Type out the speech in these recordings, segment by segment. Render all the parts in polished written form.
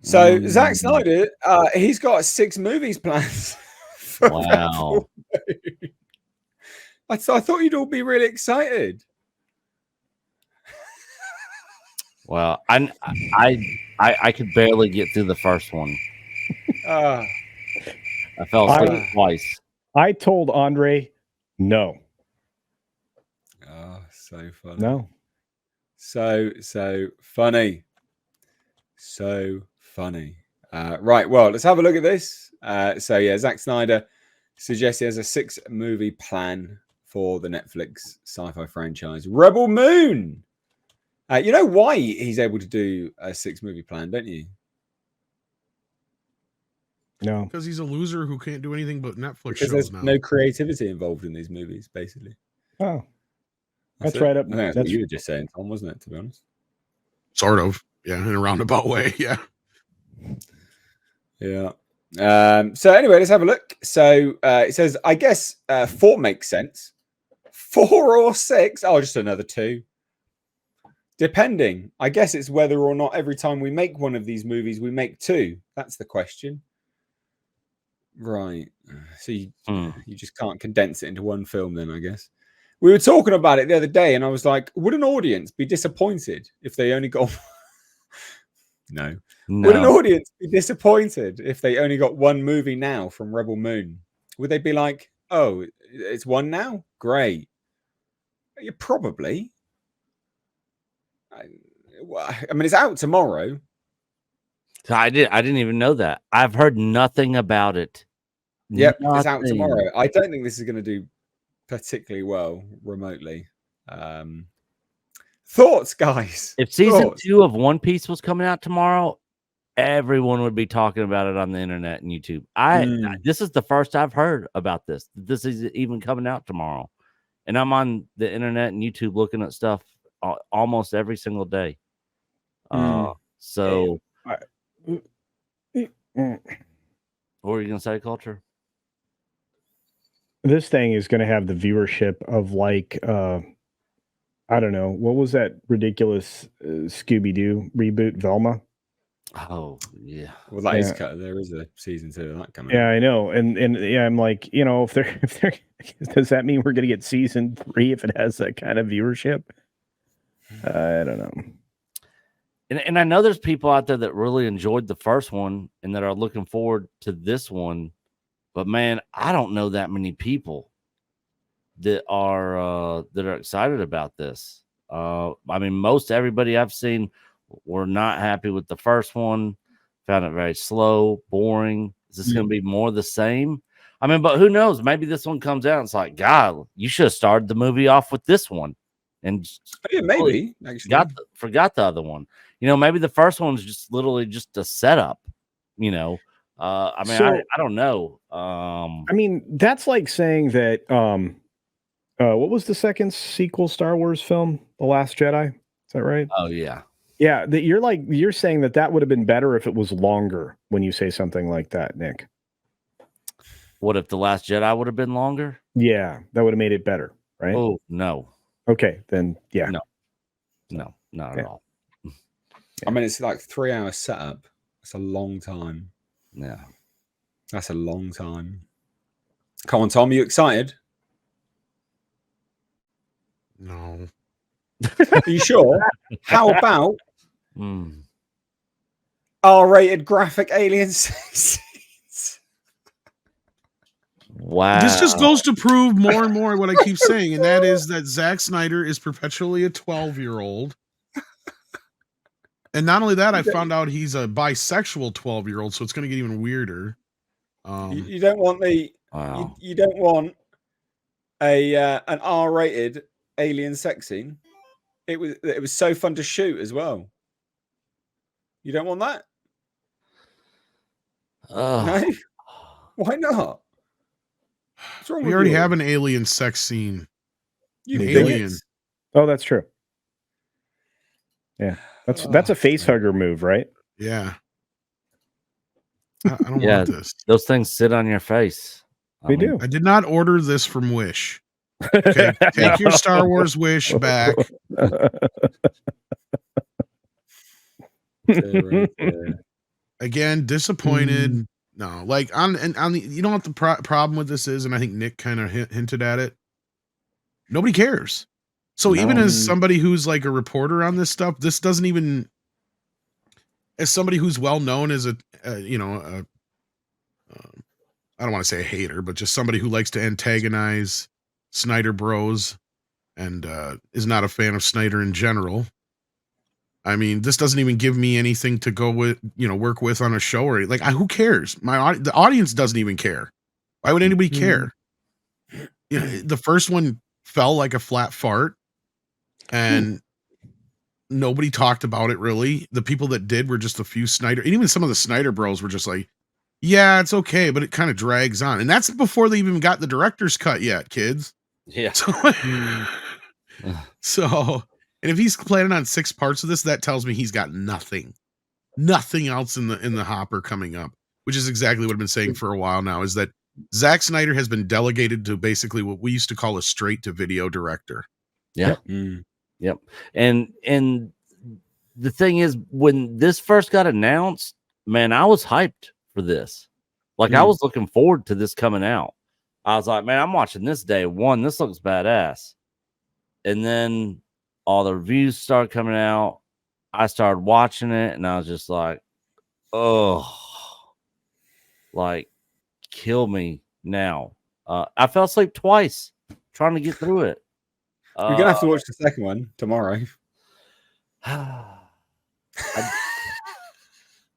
So Zack Snyder, he's got 6 movies planned. Wow. I thought you'd all be really excited. Well, I could barely get through the first one. I fell asleep twice. I told Andre no. Oh, so funny. No. So funny. So funny. Right, well, let's have a look at this. Zack Snyder suggests he has a 6-movie plan for the Netflix sci-fi franchise, Rebel Moon. You know why he's able to do a 6-movie plan, don't you? No. Because he's a loser who can't do anything but Netflix Because shows there's now. no creativity involved in these movies, basically. Oh. That's right up. I think that's what you were just saying, Tom, wasn't it, to be honest? Sort of. Yeah, in a roundabout way. Yeah. Yeah. So anyway, let's have a look. So it says, I guess 4 makes sense. 4 or 6? Oh, just another 2. Depending. I guess it's whether or not every time we make one of these movies, we make 2. That's the question. Right. So you just can't condense it into one film then, I guess. We were talking about it the other day, and I was like, would an audience be disappointed if they only got... No. Would an audience be disappointed if they only got 1 movie now from Rebel Moon? Would they be like, oh, it's 1 now? Great. Yeah, probably. I mean, it's out tomorrow. So I didn't even know that. I've heard nothing about it. Yep, it's out tomorrow. I don't think this is going to do particularly well remotely. Thoughts, guys? If season 2 of One Piece was coming out tomorrow, everyone would be talking about it on the internet and YouTube. This is the first I've heard about this. This is even coming out tomorrow, and I'm on the internet and YouTube looking at stuff almost every single day. So, what were you gonna say, Culture? This thing is going to have the viewership of like, I don't know, what was that ridiculous Scooby-Doo reboot, Velma? Oh yeah. Well, that is cut. There is a season 2 of that coming. Yeah, I know, and yeah, I'm like, you know, if they're, does that mean we're going to get season 3 if it has that kind of viewership? I don't know. And I know there's people out there that really enjoyed the first one and that are looking forward to this one. But man, I don't know that many people that are excited about this. I mean, most everybody I've seen were not happy with the first one, found it very slow, boring. Is this going to be more of the same? I mean, but who knows? Maybe this one comes out and it's like, God, you should have started the movie off with this one, and maybe forgot the other one. You know, maybe the first one's just literally just a setup. You know. I mean, I don't know. I mean, that's like saying that. What was the second sequel Star Wars film, The Last Jedi? Is that right? Oh yeah, yeah. That you're saying that would have been better if it was longer. When you say something like that, Nick. What if The Last Jedi would have been longer? Yeah, that would have made it better, right? Oh no. Okay, then yeah. No, not at all. I mean, it's like 3-hour setup. It's a long time. Yeah, that's a long time. Come on, Tom, are you excited? No. Are you sure? How about R-rated graphic alien sex scenes? Wow. This just goes to prove more and more what I keep saying, and that is that Zack Snyder is perpetually a 12-year-old. And not only that, I found out he's a bisexual 12-year-old, so it's going to get even weirder. You don't want the you don't want an R-rated alien sex scene. It was so fun to shoot as well. You don't want that? No? Why not? What's wrong we already have an alien sex scene. Alien. Oh, that's true. Yeah. That's a face hugger move, right? Yeah. I don't want this. Those things sit on your face. They do. I did not order this from Wish. Okay, take your Star Wars wish back. again, disappointed. No, like on the, you know what the problem with this is, and I think Nick kind of hinted at it. Nobody cares. So even as somebody who's like a reporter on this stuff, this doesn't even, as somebody who's well known as I don't want to say a hater, but just somebody who likes to antagonize Snyder Bros and is not a fan of Snyder in general. I mean, this doesn't even give me anything to go with, work with on a show or like, who cares? The audience doesn't even care. Why would anybody care? The first one fell like a flat fart, and nobody talked about it really. The people that did were just a few Snyder, and even some of the Snyder Bros were just like, yeah, it's okay, but it kind of drags on. And that's before they even got the director's cut yet, kids. Yeah. So, and if he's planning on 6 parts of this, that tells me he's got nothing else in the hopper coming up, which is exactly what I've been saying for a while now, is that Zack Snyder has been delegated to basically what we used to call a straight to video director. Yeah. Yep. And the thing is, when this first got announced, man, I was hyped for this. Like I was looking forward to this coming out. I was like, man, I'm watching this day one. This looks badass. And then all the reviews started coming out. I started watching it, and I was just like, oh, like, kill me now. I fell asleep twice trying to get through it. We're gonna have to watch the second one tomorrow.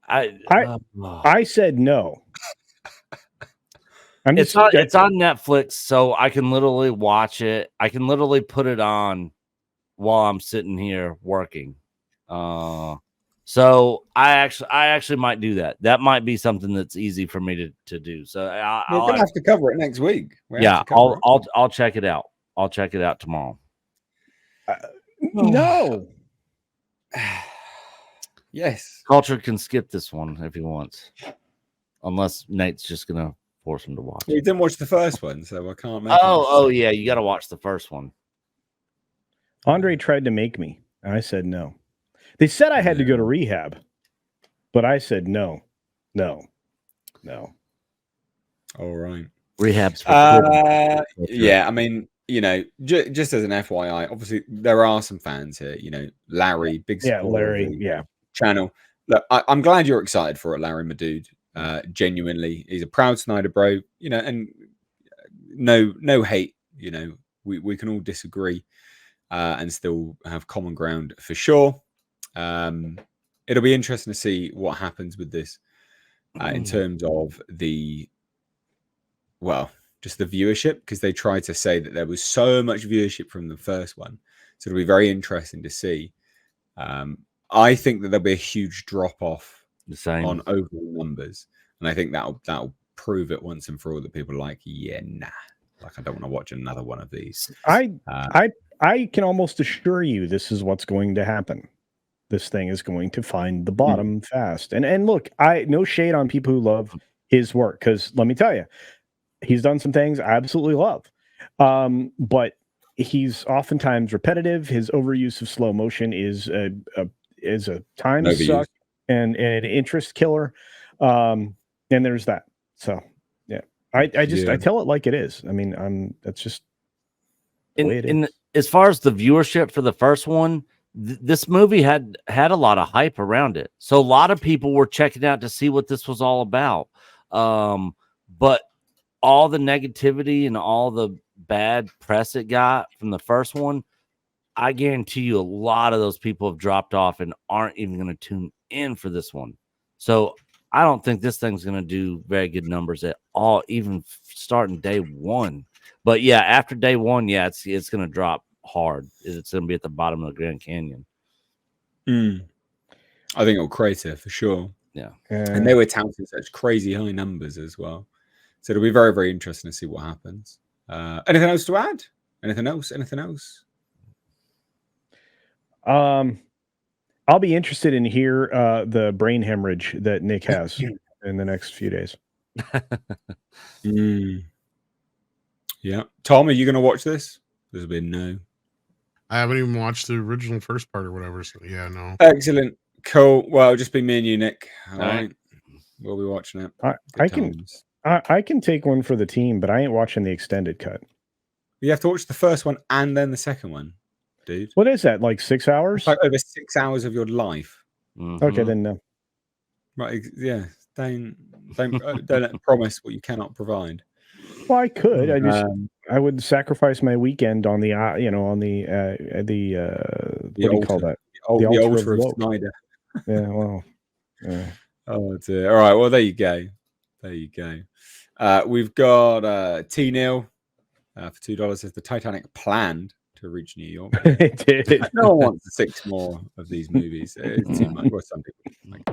I said no. It's on Netflix, so I can literally watch it. I can literally put it on while I'm sitting here working. So I actually might do that. That might be something that's easy for me to do. So we're gonna have to cover it next week. I'll check it out. I'll check it out tomorrow. No. Yes. Culture can skip this one if he wants, unless Nate's just gonna force him to watch. He didn't watch the first one, so I can't. Oh yeah, you got to watch the first one. Andre tried to make me. I said no. They said I had to go to rehab, but I said no. All right. Rehab's yeah, I mean, just as an FYI, obviously there are some fans here. Larry, big Larry, channel. Look, I'm glad you're excited for it, Larry, my dude. Genuinely, he's a proud Snyder bro. And no hate. We can all disagree and still have common ground for sure. It'll be interesting to see what happens with this in terms of just the viewership, because they tried to say that there was so much viewership from the first one. So it'll be very interesting to see. I think that there'll be a huge drop off on overall numbers. And I think that'll prove it once and for all that people are like, yeah, nah. Like, I don't want to watch another one of these. I can almost assure you this is what's going to happen. This thing is going to find the bottom fast. And look, no shade on people who love his work, because let me tell you, he's done some things I absolutely love. But he's oftentimes repetitive. His overuse of slow motion is a time suck and an interest killer. And there's that. So yeah, I tell it like it is. I mean, that's just the way it is. As far as the viewership for the first one, this movie had a lot of hype around it. So a lot of people were checking out to see what this was all about. But all the negativity and all the bad press it got from the first one, I guarantee you a lot of those people have dropped off and aren't even going to tune in for this one. So I don't think this thing's going to do very good numbers at all, even starting day one. But yeah, after day one, yeah, it's going to drop hard. It's going to be at the bottom of the Grand Canyon. I think it'll crater for sure. Yeah. And they were touting such crazy high numbers as well. So it'll be very, very interesting to see what happens. Anything else to add? Anything else? I'll be interested in hear the brain hemorrhage that Nick has in the next few days. Yeah. Tom, are you going to watch this? There's been no. I haven't even watched the original first part or whatever. So yeah, no. Excellent. Cool. Well, it'll just be me and you, Nick. All right. We'll be watching it. I can take one for the team, but I ain't watching the extended cut. You have to watch the first one and then the second one, dude. What is that? Like 6 hours? It's like over 6 hours of your life. Mm-hmm. Okay, then no. Right? Yeah. Don't promise what you cannot provide. Well, I could. I would sacrifice my weekend on the what do you call that? The altar of Snyder. Yeah. Well. Yeah. Oh dear. All right. Well, there you go. We've got T-Nil for $2 as the Titanic planned to reach New York. It did. No one wants 6 more of these movies. It's too much. Well, some people like.